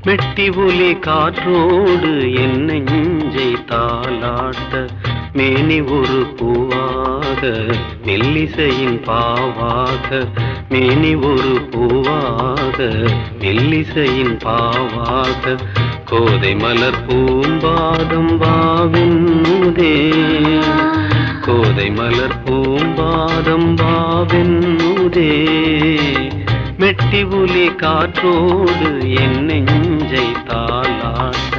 மெட்டி ஒலி காற்றோடு என் நெஞ்சை தாலாட்ட மேனி ஒரு பூவாக மெல்லிசையின் பாவாக மேனி ஒரு பூவாக மெல்லிசையின் பாவாக கோதை மலர் பூம்பாதம் வாவென்னுதே கோதை மலர் பூம்பாதம் வாவென்னுதே மெட்டி ஒலி காற்றோடு என் நெஞ்சை தாலாட்ட